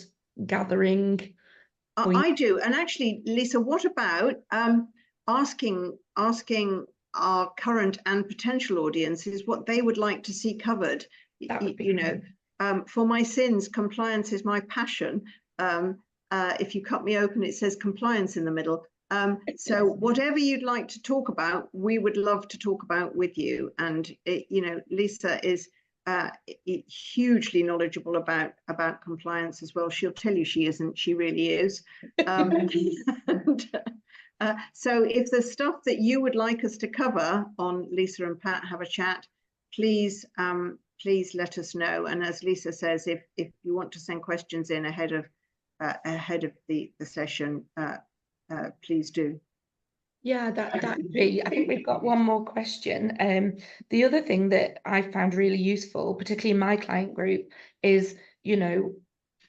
gathering point. I do. And actually, Lisa, what about asking our current and potential audiences what they would like to see covered? You know, for my sins, compliance is my passion. If you cut me open, it says compliance in the middle. So whatever you'd like to talk about, we would love to talk about with you. And you know, Lisa is hugely knowledgeable about compliance as well. She'll tell you she isn't, she really is. So if there's stuff that you would like us to cover on Lisa and Pat Have a Chat, please please let us know. And as Lisa says, if you want to send questions in ahead of the session, please do. Yeah, that'd be. I think we've got one more question. The other thing that I found really useful, particularly in my client group, is, you know,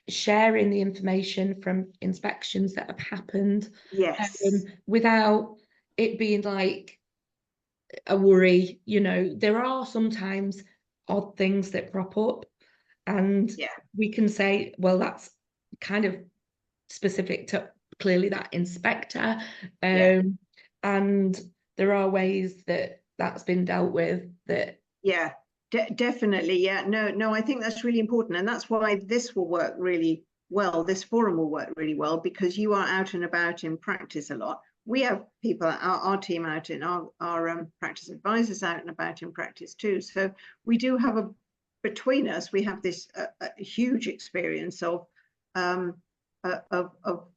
sharing the information from inspections that have happened. Yes. Without it being like a worry. You know, there are sometimes odd things that crop up, and we can say, well, that's kind of specific to clearly that inspector. And there are ways that that's been dealt with that. Yeah, definitely. Yeah, no, I think that's really important. And that's why this will work really well. This forum will work really well, because you are out and about in practice a lot. We have people, our team out in our practice advisors out and about in practice too. So we do have between us, we have this huge experience of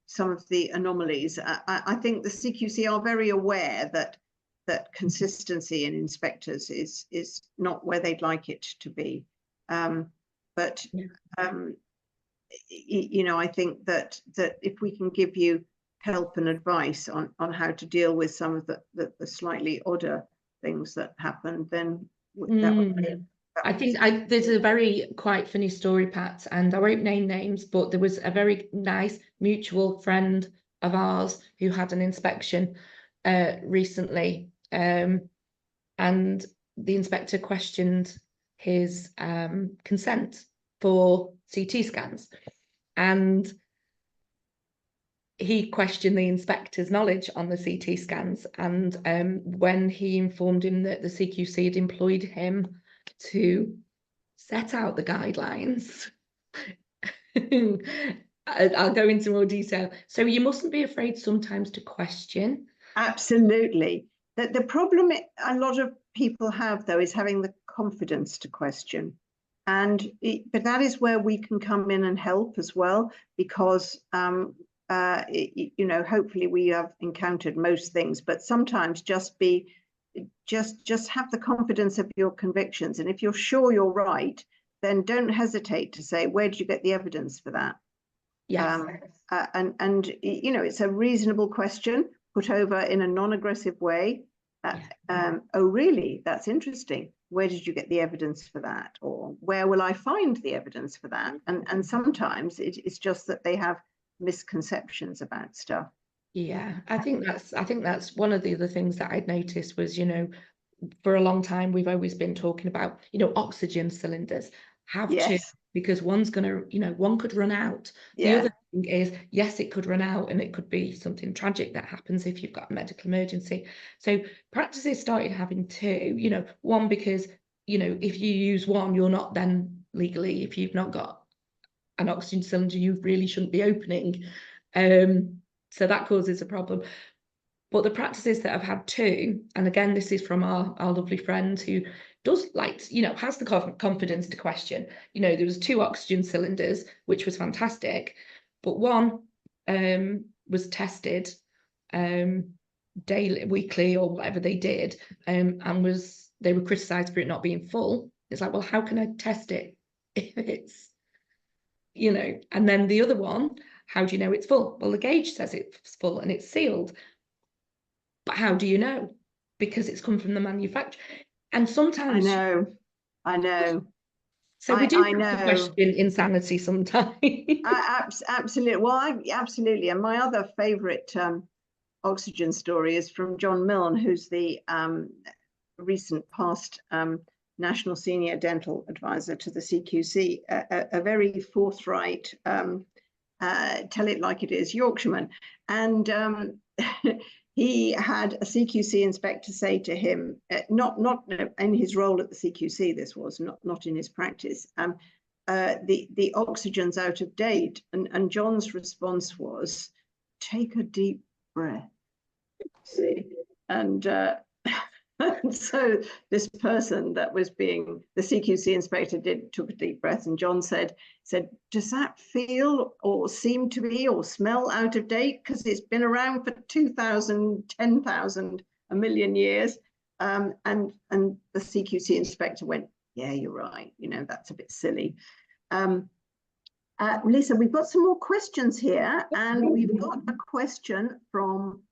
some of the anomalies. I think the CQC are very aware that consistency in inspectors is not where they'd like it to be. But you know, I think that if we can give you help and advice on how to deal with some of the slightly odder things that happen, then that would be. I think there's a very quite funny story, Pat, and I won't name names, but there was a very nice mutual friend of ours who had an inspection recently, and the inspector questioned his consent for CT scans, and he questioned the inspector's knowledge on the CT scans, and when he informed him that the CQC had employed him to set out the guidelines, I'll go into more detail. So you mustn't be afraid sometimes to question. Absolutely. The problem a lot of people have, though, is having the confidence to question. But that is where we can come in and help as well, because you know, hopefully we have encountered most things, but sometimes just have the confidence of your convictions. And if you're sure you're right, then don't hesitate to say, where did you get the evidence for that? Yes. And you know, it's a reasonable question put over in a non-aggressive way. Oh, really? That's interesting. Where did you get the evidence for that? Or where will I find the evidence for that? And sometimes it's just that they have misconceptions about stuff. Yeah, I think that's one of the other things that I'd noticed was, you know, for a long time we've always been talking about, you know, oxygen cylinders have to, because one's gonna, you know, one could run out. The other thing is, yes, it could run out and it could be something tragic that happens if you've got a medical emergency. So practices started having two, you know, one because, you know, if you use one, you're not then legally, if you've not got an oxygen cylinder, you really shouldn't be opening. So that causes a problem. But the practices that have had two, and again, this is from our lovely friend who does like, you know, has the confidence to question, you know, there was two oxygen cylinders, which was fantastic, but one was tested daily, weekly, or whatever they did, and they were criticised for it not being full. It's like, well, how can I test it if it's, you know? And then the other one, how do you know it's full? Well, the gauge says it's full and it's sealed. But how do you know? Because it's come from the manufacturer. And sometimes I know. So we do have to question insanity sometimes. Absolutely. Well, absolutely. And my other favourite oxygen story is from John Milne, who's the recent past National Senior Dental Advisor to the CQC, a very forthright, tell it like it is Yorkshireman. And he had a CQC inspector say to him, not in his role at the CQC, this was not in his practice, the oxygen's out of date. And John's response was, take a deep breath. See? And so this person that was being the CQC inspector took a deep breath, and John said, does that feel or seem to be or smell out of date? Because it's been around for 2,000, 10,000, a million years. And the CQC inspector went, yeah, you're right, you know, that's a bit silly. Lisa, we've got some more questions here, and we've got a question from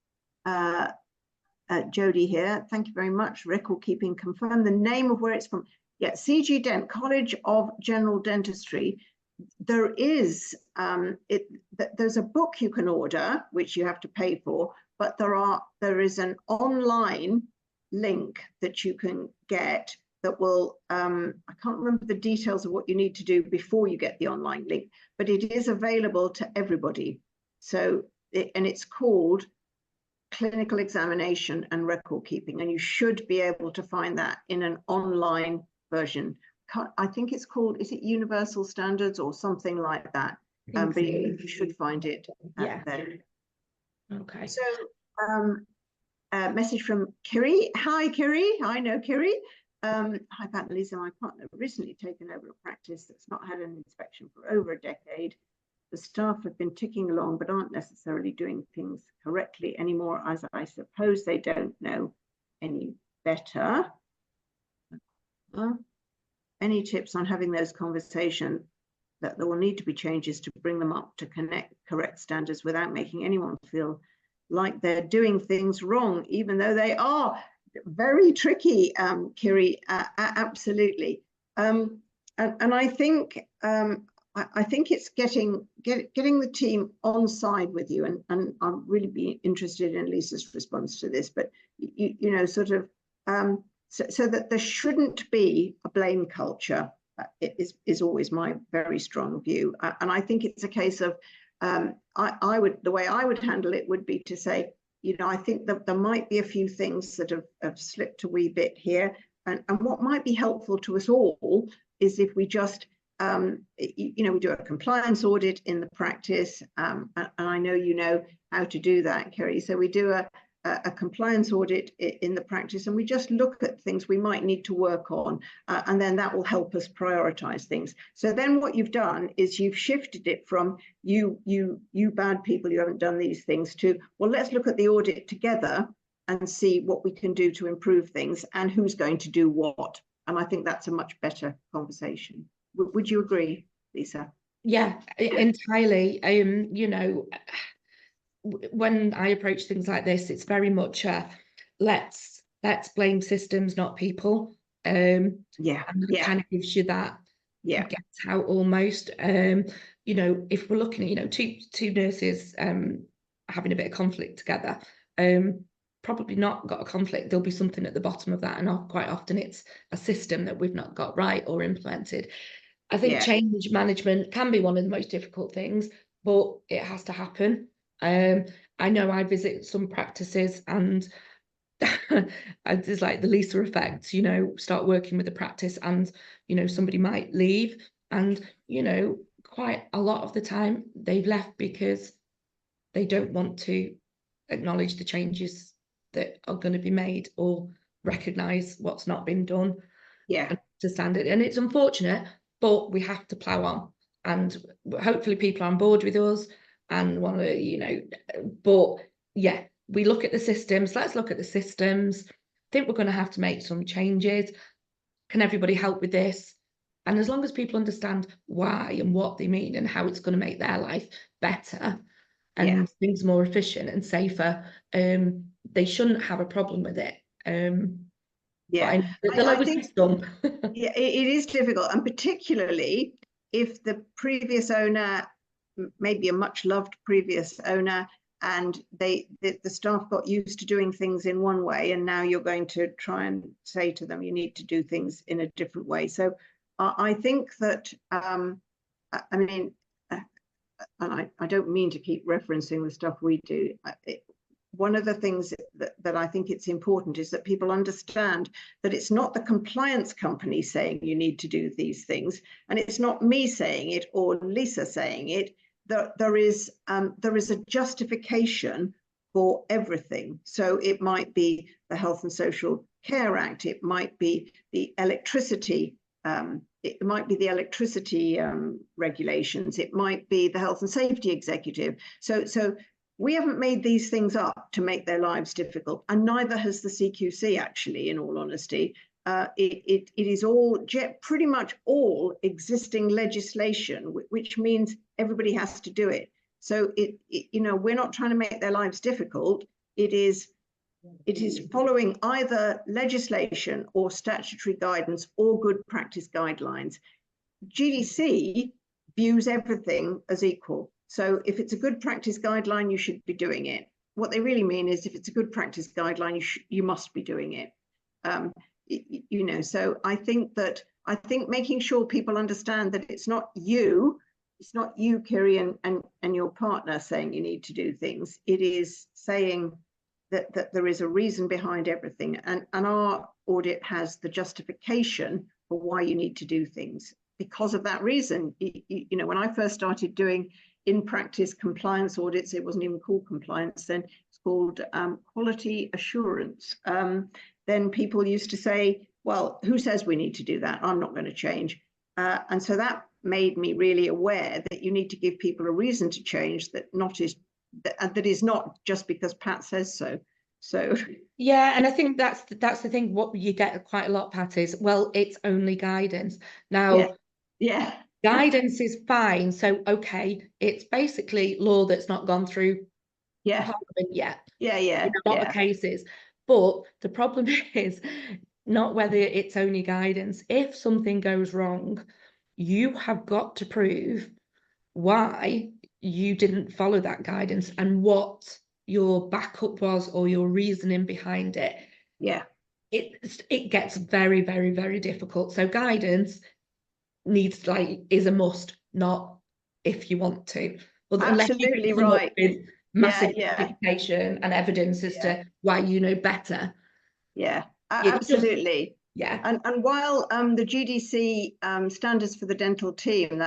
Jody here. Thank you very much. Record keeping confirmed. The name of where it's from. Yeah, CG Dent, College of General Dentistry. There is there's a book you can order, which you have to pay for, but there is an online link that you can get that will, I can't remember the details of what you need to do before you get the online link, but it is available to everybody. So, and it's called Clinical Examination and Record Keeping, and you should be able to find that in an online version. I think it's called, is it Universal Standards or something like that? But you should find it there. Okay. So, message from Kiri. Hi, Kiri. I know Kiri. Hi, Pat and Lisa. My partner recently taken over a practice that's not had an inspection for over a decade. The staff have been ticking along, but aren't necessarily doing things correctly anymore, as I suppose they don't know any better. Any tips on having those conversations that there will need to be changes to bring them up to correct standards without making anyone feel like they're doing things wrong, even though they are? Very tricky, Kiri, absolutely. And I think it's getting the team on side with you, and I'll really be interested in Lisa's response to this, but you know, sort of so that there shouldn't be a blame culture is always my very strong view. And I think it's a case of, the way I would handle it would be to say, you know, I think that there might be a few things that have slipped a wee bit here. And what might be helpful to us all is if we just, you know, we do a compliance audit in the practice. And I know you know how to do that, Kerry. So we do a compliance audit in the practice, and we just look at things we might need to work on, and then that will help us prioritize things. So then what you've done is you've shifted it from you bad people, you haven't done these things, to, well, let's look at the audit together and see what we can do to improve things and who's going to do what. And I think that's a much better conversation. Would you agree, Lisa? Yeah, entirely. You know, when I approach things like this, it's very much let's blame systems, not people. And it kind of gives you that get out almost. You know, if we're looking at, you know, two nurses having a bit of conflict together, probably not got a conflict, there'll be something at the bottom of that, and quite often it's a system that we've not got right or implemented. I think change management can be one of the most difficult things, but it has to happen. I know I visit some practices, and it's like the Lisa effect, you know, start working with the practice and, you know, somebody might leave, and, you know, quite a lot of the time they've left because they don't want to acknowledge the changes that are going to be made or recognize what's not been done. Yeah. To standard. And it's unfortunate, but we have to plow on, and hopefully people are on board with us and want to, you know, but yeah, we look at the systems. Let's look at the systems. I think we're going to have to make some changes. Can everybody help with this? And as long as people understand why and what they mean and how it's going to make their life better and things more efficient and safer, they shouldn't have a problem with it. I think some. Yeah, it is difficult, and particularly if the previous owner, maybe a much loved previous owner, and the staff got used to doing things in one way, and now you're going to try and say to them you need to do things in a different way. So I think that I mean, and I don't mean to keep referencing the stuff we do. One of the things that I think it's important is that people understand that it's not the compliance company saying you need to do these things, and it's not me saying it or Lisa saying it. There is a justification for everything. So it might be the Health and Social Care Act, it might be the electricity, regulations, it might be the Health and Safety Executive. So we haven't made these things up to make their lives difficult, and neither has the CQC, actually, in all honesty. It is all pretty much all existing legislation, which means everybody has to do it. So you know, we're not trying to make their lives difficult. It is following either legislation or statutory guidance or good practice guidelines. GDC views everything as equal. So if it's a good practice guideline, you should be doing it. What they really mean is if it's a good practice guideline, you must be doing it. You know, so I think making sure people understand that it's not you, Kiri, and your partner saying you need to do things. It is saying that there is a reason behind everything, and our audit has the justification for why you need to do things. Because of that reason, you know, when I first started doing in practice compliance audits, it wasn't even called compliance then, it's called quality assurance. Then people used to say, well, who says we need to do that? I'm not going to change. And so that made me really aware that you need to give people a reason to change, that is not just because Pat says so. So yeah, and I think that's the thing. What you get quite a lot, Pat, is, well, it's only guidance. Now, yeah. Guidance is fine. So, okay, it's basically law that's not gone through Parliament yet. In a lot of cases. But the problem is not whether it's only guidance. If something goes wrong, you have got to prove why you didn't follow that guidance and what your backup was or your reasoning behind it. Yeah. It gets very, very, very difficult. So guidance is a must, not if you want to. Well, absolutely right. With massive justification and evidence as to why you know better. Yeah, absolutely. Yeah. And while the GDC standards for the dental team,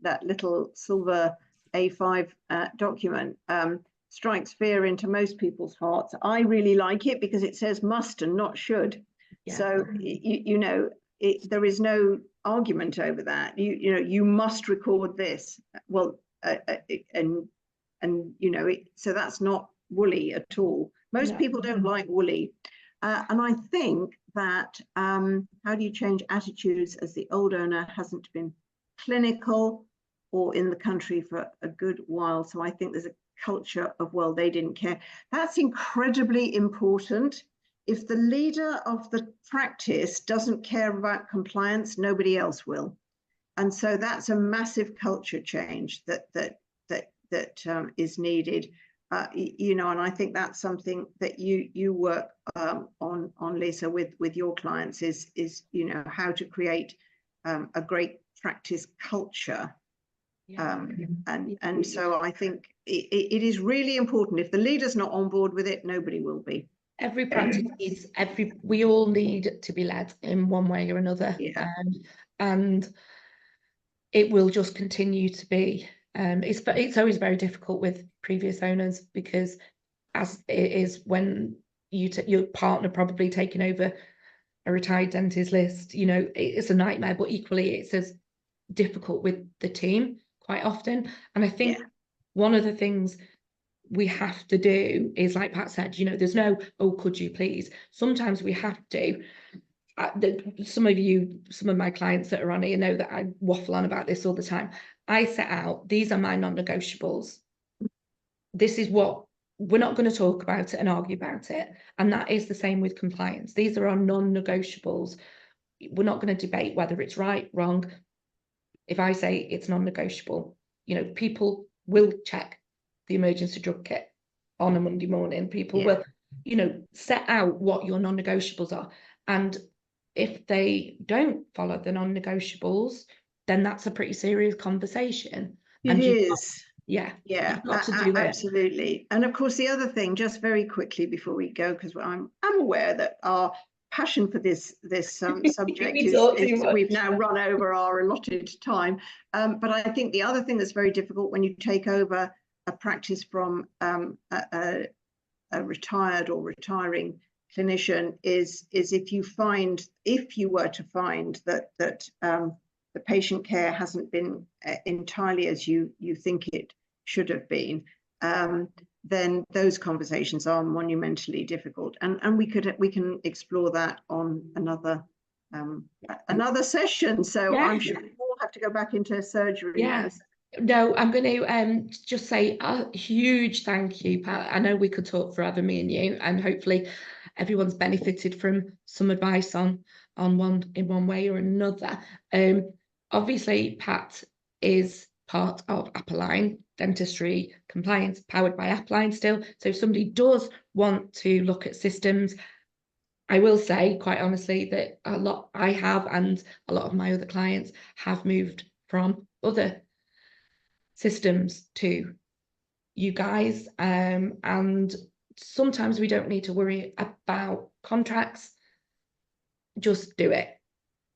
that little silver A5 document strikes fear into most people's hearts, I really like it because it says must and not should. Yeah. So you know, there is no argument over that. You know, you must record this. Well, and you know, so that's not woolly at all. Most people don't like woolly. And I think that how do you change attitudes as the old owner hasn't been clinical or in the country for a good while. So I think there's a culture of, well, they didn't care. That's incredibly important. If the leader of the practice doesn't care about compliance, nobody else will. And so that's a massive culture change that is needed. You know, and I think that's something that you work on, Lisa, with your clients is you know, how to create a great practice culture. And so I think it is really important. If the leader's not on board with it, nobody will be. Every practice needs we all need to be led in one way or another. And it will just continue to be. It's always very difficult with previous owners, because as it is when your partner probably taking over a retired dentist list, you know, it's a nightmare, but equally it's as difficult with the team quite often. And I think one of the things we have to do is, like Pat said, you know, there's no, oh, could you please? Sometimes we have to. Some of my clients that are on here know that I waffle on about this all the time. I set out, these are my non-negotiables. This is what we're not going to talk about it and argue about it. And that is the same with compliance. These are our non-negotiables. We're not going to debate whether it's right, wrong. If I say it's non-negotiable, you know, people will check the emergency drug kit on a Monday morning. People will, you know, set out what your non-negotiables are. And if they don't follow the non-negotiables, then that's a pretty serious conversation. It is. Yeah. Absolutely. And of course, the other thing, just very quickly before we go, because I'm aware that our passion for this subject is we've now run over our allotted time. But I think the other thing that's very difficult when you take over a practice from a retired or retiring clinician is if you were to find that the patient care hasn't been entirely as you think it should have been, then those conversations are monumentally difficult, and we can explore that on another session. So Yeah. I'm sure we'll have to go back into surgery now. Yes. No, I'm going to just say a huge thank you, Pat. I know we could talk forever, me and you, and hopefully everyone's benefited from some advice in one way or another. Obviously, Pat is part of Apolline Dentistry Compliance, powered by Apolline still. So if somebody does want to look at systems, I will say quite honestly that I have, and a lot of my other clients have moved from other systems to you guys, and sometimes we don't need to worry about contracts. Just do it,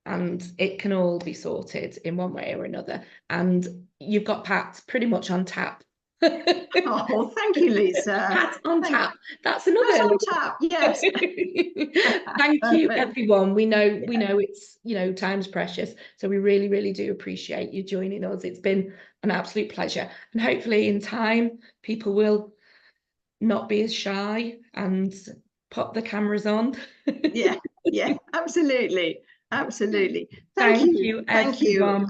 and it can all be sorted in one way or another, and you've got Pat pretty much on tap. Oh, thank you, Lisa. Pat on tap. That's another. Pat on tap. Yes. Thank you, everyone. We know it's, time's precious, so we really, really do appreciate you joining us. It's been an absolute pleasure, and hopefully in time people will not be as shy and pop the cameras on. Yeah, absolutely. Thank you, Thank everyone. you.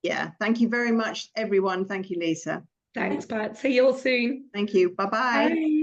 Yeah, thank you very much, everyone. Thank you, Lisa. Thanks, Pat. See you all soon. Thank you. Bye-bye. Bye.